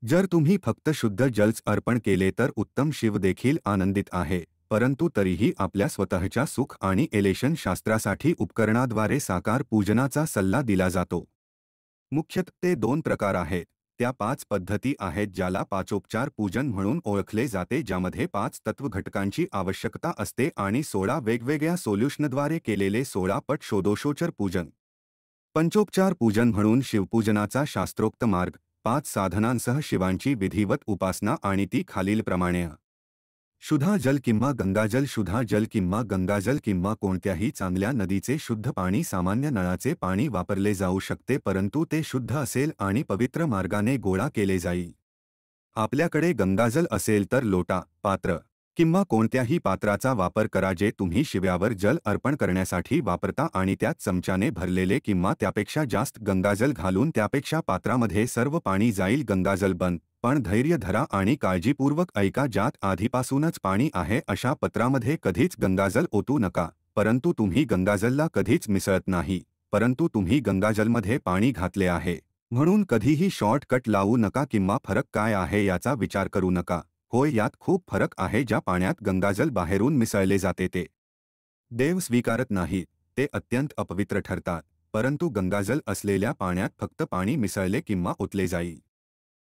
जर तुम्ही फक्त शुद्ध जलच अर्पण केले तर उत्तम. शिव देखील आनंदित आहे, परंतु तरीही आपल्या स्वतःच्या सुख आणि एलेशन शास्त्रासाठी उपकरणाद्वारे साकार पूजनाचा सल्ला दिला जातो. मुख्यतः ते 2 प्रकार आहेत. त्या 5 पद्धती आहेत ज्याला पाचोपचार पूजन म्हणून ओळखले जाते, ज्यामध्ये 5 तत्व घटकांची आवश्यकता असते आणि 16 वेगवेगळ्या सोल्युशनद्वारे केलेले 16 पट षोडशोपचार पूजन. पंचोपचार पूजन म्हणून शिवपूजनाचा शास्त्रोक्त मार्ग, 5 साधनांसह शिवांची विधिवत उपासना आणि ती खालीलप्रमाणे. शुद्ध जल किंवा गंगाजल. शुद्ध जल किंवा गंगाजल किंवा कोणत्याही चांगल्या नदीचे शुद्ध पाणी. सामान्य नळाचे पाणी वापरले जाऊ शकते, परंतु ते शुद्ध असेल आणि पवित्र मार्गाने गोळा केले जाईल. आपल्याकडे गंगाजल असेल तर लोटा, पात्र किंवा कोणत्याही पात्राचा वापर करा जे तुम्ही शिव्यावर जल अर्पण करण्यासाठी वापरता आणि त्यात चमच्याने भरलेले किंवा त्यापेक्षा जास्त गंगाजल घालून त्यापेक्षा पात्रामध्ये सर्व पाणी जाईल. गंगाजल बंद. पण धैर्य धरा आणि काळजीपूर्वक ऐका. ज्यात आधीपासूनच पाणी आहे अशा पत्रामध्ये कधीच गंगाजल ओतू नका. परंतु तुम्ही गंगाजलला कधीच मिसळत नाही, परंतु तुम्ही गंगाजलमध्ये पाणी घातले आहे म्हणून कधीही शॉर्टकट लावू नका किंवा फरक काय आहे याचा विचार करू नका. होय, यात खूप फरक आहे. ज्या पाण्यात गंगाजल बाहेरून मिसळले जाते ते देव स्वीकारत नाहीत, ते अत्यंत अपवित्र ठरतात. परंतु गंगाजल असलेल्या पाण्यात फक्त पाणी मिसळले किंवा ओतले जाईल.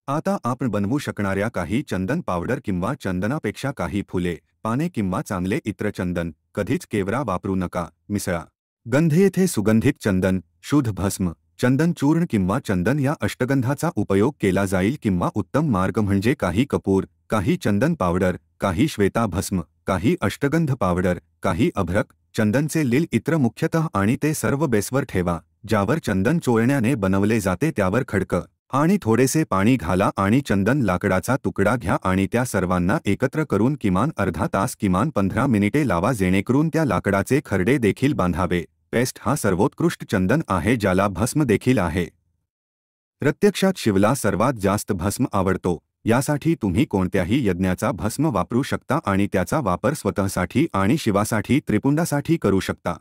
आता आपण बनवू शकणाऱ्या काही चंदन पावडर किंवा चंदनापेक्षा काही फुले, पाने किंवा चांगले इतर चंदन. कधीच केवरा वापरू नका. मिसळा. गंध. येथे सुगंधित चंदन, शुद्ध भस्म, चंदन चूर्ण किंवा चंदन या अष्टगंधाचा उपयोग केला जाईल किंवा उत्तम मार्ग म्हणजे काही कपूर, काही चंदन पावडर, काही श्वेता भस्म, काही अष्टगंध पावडर, काही अभ्रक, चंदनचे लील इतर मुख्यतः आणि ते सर्व बेसवर ठेवा ज्यावर चंदन चोळण्याने बनवले जाते त्यावर खडक आणि थोडेसे पाणी घाला आणि चंदन लाकडाचा तुकडा घ्या आणि त्या सर्वांना एकत्र करून किमान अर्धा तास किमान 15 मिनिटे लावा जेणेकरून त्या लाकडाचे खरडे देखील बांधावे. पेस्ट हा सर्वोत्कृष्ट चंदन आहे ज्याला भस्म देखील आहे. प्रत्यक्षात शिवला सर्वात जास्त भस्म आवडतो. यासाठी तुम्ही कोणत्याही यज्ञाचा भस्म वापरू शकता आणि त्याचा वापर स्वतःसाठी आणि शिवासाठी त्रिपुंडासाठी करू शकता.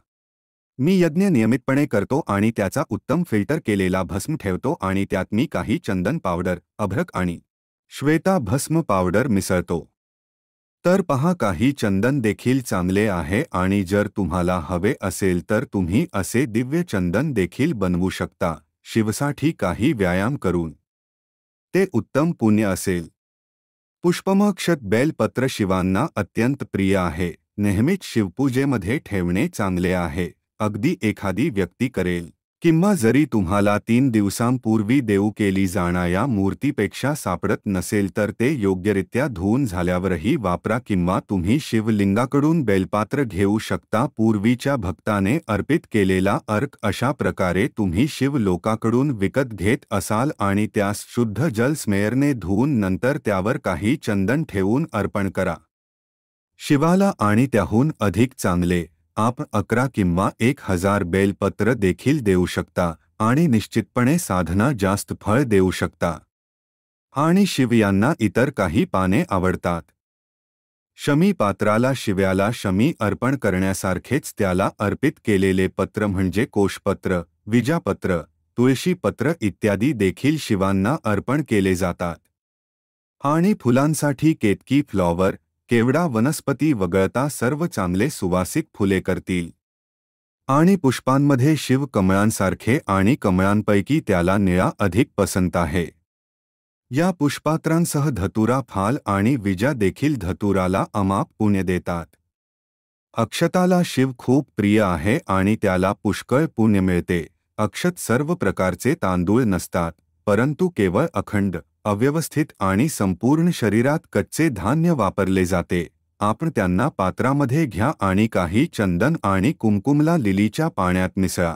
मी यज्ञ नियमितपणे करतो आणि त्याचा उत्तम फिल्टर केलेला भस्म ठेवतो आणि त्यात मी काही चंदन पावडर, अभ्रक आणि श्वेता भस्म पावडर मिसळतो. तर पहा, काही चंदन देखील चांगले आहे आणि जर तुम्हाला हवे असेल तर तुम्ही असे दिव्य चंदन देखील बनवू शकता शिवसाठी काही व्यायाम करून. ते उत्तम पुण्य असेल. पुष्पमक्षत बेलपत्र शिवांना अत्यंत प्रिय आहे. नेहमीच शिवपूजेमध्ये ठेवणे चांगले आहे. अगदी एखादी व्यक्ती करेल किंवा जरी तुम्हाला 3 दिवसांपूर्वी देऊ केली जाणाऱ्या मूर्तीपेक्षा सापडत नसेल तर ते योग्यरित्या धुवून झाल्यावरही वापरा किंवा तुम्ही शिवलिंगाकडून बेलपात्र घेऊ शकता. पूर्वीच्या भक्ताने अर्पित केलेला अर्क अशा प्रकारे तुम्ही शिवलोकाकडून विकत घेत असाल आणि त्यास शुद्ध जल स्मेअरने धुवून नंतर त्यावर काही चंदन ठेवून अर्पण करा शिवाला. आणि त्याहून अधिक चांगले, आपण 11 किंवा 1000 बेलपत्र देखील देऊ शकता आणि निश्चितपणे साधना जास्त फळ देऊ शकता. आणि शिव यांना इतर काही पाने आवडतात. शमी पात्राला शिव्याला शमी अर्पण करण्यासारखेच त्याला अर्पित केलेले पत्र म्हणजे कोशपत्र, विजापत्र, तुळशीपत्र इत्यादी देखील शिवांना अर्पण केले जातात. आणि फुलांसाठी केतकी फ्लॉवर, केवडा वनस्पती वगळता सर्व चांगले सुवासिक फुले करतील. आणि पुष्पांमध्ये शिव कमळांसारखे आणि कमळांपैकी त्याला निळा अधिक पसंत आहे. या पुष्पात्रांसह धतुरा फाल आणि विजा देखील धतुराला अमाप पुण्य देतात. अक्षताला शिव खूप प्रिय आहे आणि त्याला पुष्कळ पुण्य मिळते. अक्षत सर्व प्रकारचे तांदूळ नसतात, परंतु केवळ अखंड, अव्यवस्थित आणि संपूर्ण शरीरात कच्चे धान्य वापरले जाते. आपण त्यांना पात्रामध्ये घ्या आणि काही चंदन आणि कुमकुमला लिलीच्या पाण्यात मिसळा.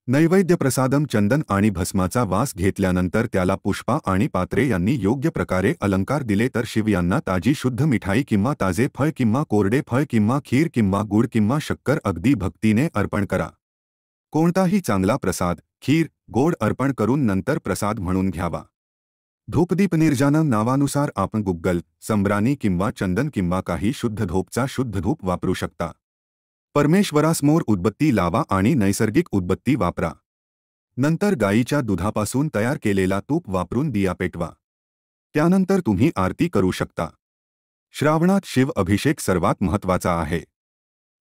नैवेद्य प्रसादम चंदन आणि भस्माचा वास घेतल्यानंतर त्याला पुष्पा आणि पात्रे यांनी योग्य प्रकारे अलंकार दिले तर शिव यांना ताजी शुद्ध मिठाई किंवा ताजे फळ किंवा कोरडे फळ किंवा खीर किंवा गुड किंवा शक्कर अगदी भक्तीने अर्पण करा. कोणताही चांगला प्रसाद, खीर, गोड अर्पण करून नंतर प्रसाद म्हणून घ्यावा. धूपदीप निर्जानम नावानुसार आपण गुग्गल, संब्रानी किंवा चंदन किंवा काही शुद्ध धूपचा शुद्ध धूप वापरू शकता. परमेश्वरासमोर उदबत्ती लावा आणि नैसर्गिक उदबत्ती वापरा. नंतर गायीच्या दुधापासून तयार केलेला तूप वापरून दिया पेटवा. त्यानंतर तुम्ही आरती करू शकता. श्रावणात शिव अभिषेक सर्वात महत्त्वाचा आहे.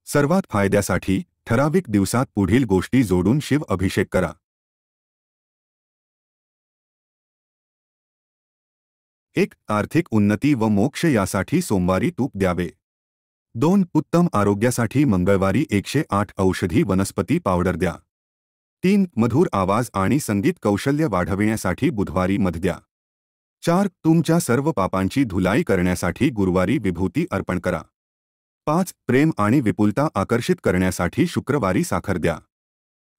सर्वात फायद्यासाठी ठराविक दिवसात पुढील गोष्टी जोडून शिव अभिषेक करा. 1. आर्थिक उन्नती व मोक्ष यासाठी सोमवारी तूप द्यावे. 2. उत्तम आरोग्यासाठी मंगळवारी 108 औषधी वनस्पती पावडर द्या. 3. मधुर आवाज आणि संगीत कौशल्य वाढविण्यासाठी बुधवारी मध द्या. 4. तुमच्या सर्व पापांची धुलाई करण्यासाठी गुरुवारी विभूती अर्पण करा. 5. प्रेम आणि विपुलता आकर्षित करण्यासाठी शुक्रवारी साखर द्या.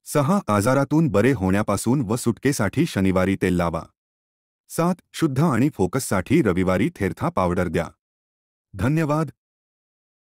6. आजारातून बरे होण्यापासून व सुटकेसाठी शनिवारी तेल लावा. 7. शुद्ध आणि फोकससाठी रविवारी थेरथा पावडर द्या. धन्यवाद.